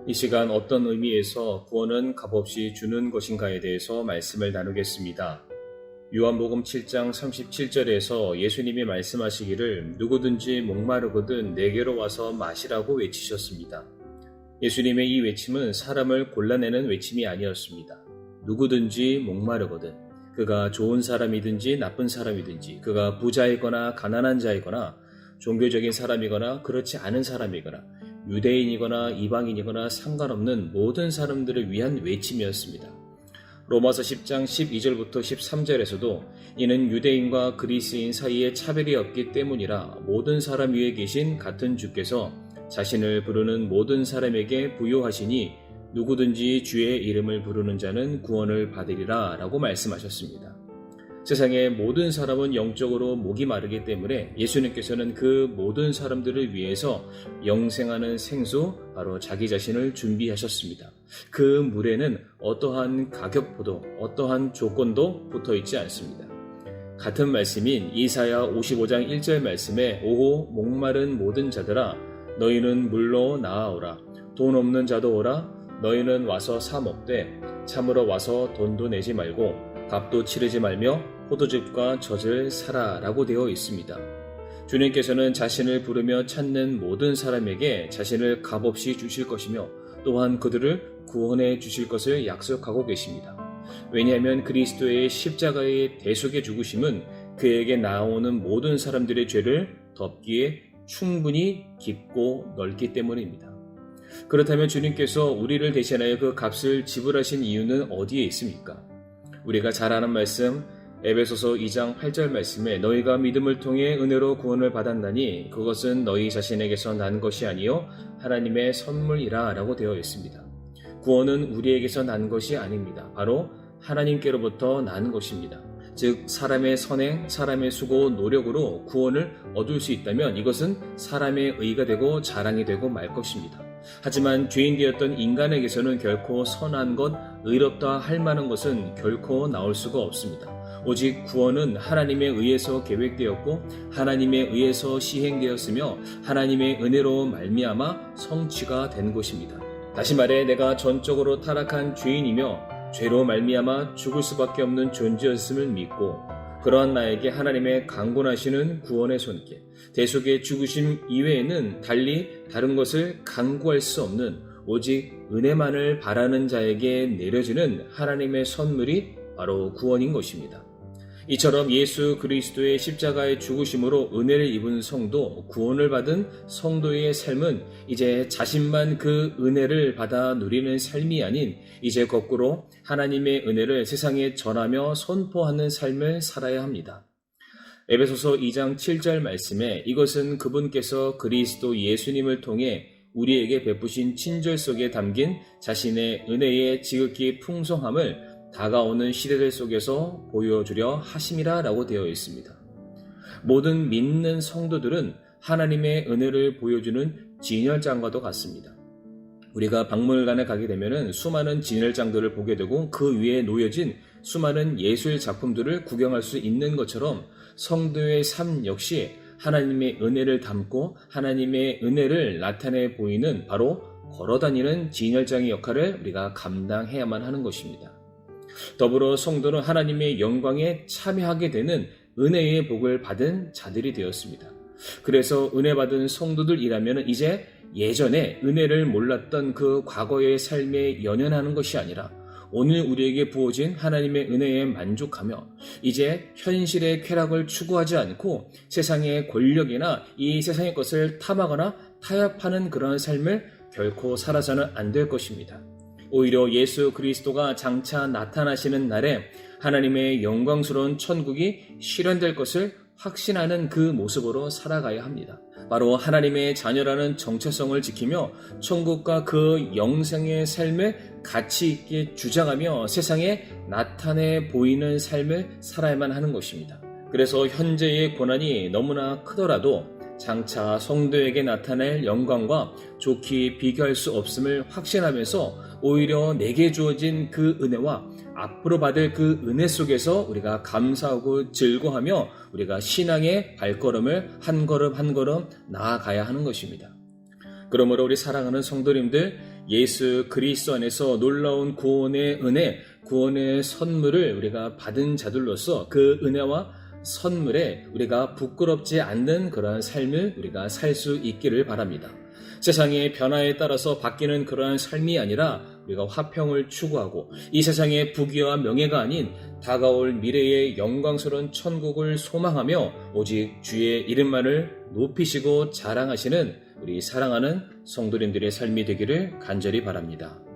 이 시간 어떤 의미에서 구원은 값없이 주는 것인가에 대해서 말씀을 나누겠습니다. 요한복음 7장 37절에서 예수님이 말씀하시기를 누구든지 목마르거든 내게로 와서 마시라고 외치셨습니다. 예수님의 이 외침은 사람을 골라내는 외침이 아니었습니다. 누구든지 목마르거든, 그가 좋은 사람이든지 나쁜 사람이든지, 그가 부자이거나 가난한 자이거나 종교적인 사람이거나 그렇지 않은 사람이거나 유대인이거나 이방인이거나 상관없는 모든 사람들을 위한 외침이었습니다. 로마서 10장 12절부터 13절에서도 이는 유대인과 그리스인 사이에 차별이 없기 때문이라 모든 사람 위에 계신 같은 주께서 자신을 부르는 모든 사람에게 부요하시니 누구든지 주의 이름을 부르는 자는 구원을 받으리라 라고 말씀하셨습니다. 세상의 모든 사람은 영적으로 목이 마르기 때문에 예수님께서는 그 모든 사람들을 위해서 영생하는 생수, 바로 자기 자신을 준비하셨습니다. 그 물에는 어떠한 가격표도 어떠한 조건도 붙어있지 않습니다. 같은 말씀인 이사야 55장 1절 말씀에 오호 목마른 모든 자들아 너희는 물로 나아오라. 돈 없는 자도 오라. 너희는 와서 사 먹되 참으로 와서 돈도 내지 말고 값도 치르지 말며 포도즙과 젖을 사라 라고 되어 있습니다. 주님께서는 자신을 부르며 찾는 모든 사람에게 자신을 값없이 주실 것이며 또한 그들을 구원해 주실 것을 약속하고 계십니다. 왜냐하면 그리스도의 십자가의 대속의 죽으심은 그에게 나오는 모든 사람들의 죄를 덮기에 충분히 깊고 넓기 때문입니다. 그렇다면 주님께서 우리를 대신하여 그 값을 지불하신 이유는 어디에 있습니까? 우리가 잘 아는 말씀 에베소서 2장 8절 말씀에 너희가 믿음을 통해 은혜로 구원을 받았나니 그것은 너희 자신에게서 난 것이 아니요 하나님의 선물이라 라고 되어 있습니다. 구원은 우리에게서 난 것이 아닙니다. 바로 하나님께로부터 난 것입니다. 즉 사람의 선행, 사람의 수고, 노력으로 구원을 얻을 수 있다면 이것은 사람의 의가 되고 자랑이 되고 말 것입니다. 하지만 죄인 되었던 인간에게서는 결코 선한 것, 의롭다 할 만한 것은 결코 나올 수가 없습니다. 오직 구원은 하나님에 의해서 계획되었고 하나님에 의해서 시행되었으며 하나님의 은혜로 말미암아 성취가 된 것입니다. 다시 말해 내가 전적으로 타락한 죄인이며 죄로 말미암아 죽을 수밖에 없는 존재였음을 믿고 그러한 나에게 하나님의 강권하시는 구원의 손길, 대속의 죽으심 이외에는 달리 다른 것을 강구할 수 없는 오직 은혜만을 바라는 자에게 내려지는 하나님의 선물이 바로 구원인 것입니다. 이처럼 예수 그리스도의 십자가의 죽으심으로 은혜를 입은 성도, 구원을 받은 성도의 삶은 이제 자신만 그 은혜를 받아 누리는 삶이 아닌 이제 거꾸로 하나님의 은혜를 세상에 전하며 선포하는 삶을 살아야 합니다. 에베소서 2장 7절 말씀에 이것은 그분께서 그리스도 예수님을 통해 우리에게 베푸신 친절 속에 담긴 자신의 은혜의 지극히 풍성함을 다가오는 시대들 속에서 보여주려 하심이라 라고 되어 있습니다. 모든 믿는 성도들은 하나님의 은혜를 보여주는 진열장과도 같습니다. 우리가 박물관에 가게 되면 수많은 진열장들을 보게 되고 그 위에 놓여진 수많은 예술 작품들을 구경할 수 있는 것처럼 성도의 삶 역시 하나님의 은혜를 담고 하나님의 은혜를 나타내 보이는 바로 걸어다니는 진열장의 역할을 우리가 감당해야만 하는 것입니다. 더불어 성도는 하나님의 영광에 참여하게 되는 은혜의 복을 받은 자들이 되었습니다. 그래서 은혜 받은 성도들이라면 이제 예전에 은혜를 몰랐던 그 과거의 삶에 연연하는 것이 아니라 오늘 우리에게 부어진 하나님의 은혜에 만족하며 이제 현실의 쾌락을 추구하지 않고 세상의 권력이나 이 세상의 것을 탐하거나 타협하는 그런 삶을 결코 살아서는 안 될 것입니다. 오히려 예수 그리스도가 장차 나타나시는 날에 하나님의 영광스러운 천국이 실현될 것을 확신하는 그 모습으로 살아가야 합니다. 바로 하나님의 자녀라는 정체성을 지키며 천국과 그 영생의 삶을 가치 있게 주장하며 세상에 나타내 보이는 삶을 살아야만 하는 것입니다. 그래서 현재의 고난이 너무나 크더라도 장차 성도에게 나타낼 영광과 좋게 비교할 수 없음을 확신하면서 오히려 내게 주어진 그 은혜와 앞으로 받을 그 은혜 속에서 우리가 감사하고 즐거워하며 우리가 신앙의 발걸음을 한 걸음 한 걸음 나아가야 하는 것입니다. 그러므로 우리 사랑하는 성도님들, 예수 그리스도 안에서 놀라운 구원의 은혜, 구원의 선물을 우리가 받은 자들로서 그 은혜와 선물에 우리가 부끄럽지 않는 그러한 삶을 우리가 살 수 있기를 바랍니다. 세상의 변화에 따라서 바뀌는 그러한 삶이 아니라 우리가 화평을 추구하고 이 세상의 부귀와 명예가 아닌 다가올 미래의 영광스러운 천국을 소망하며 오직 주의 이름만을 높이시고 자랑하시는 우리 사랑하는 성도님들의 삶이 되기를 간절히 바랍니다.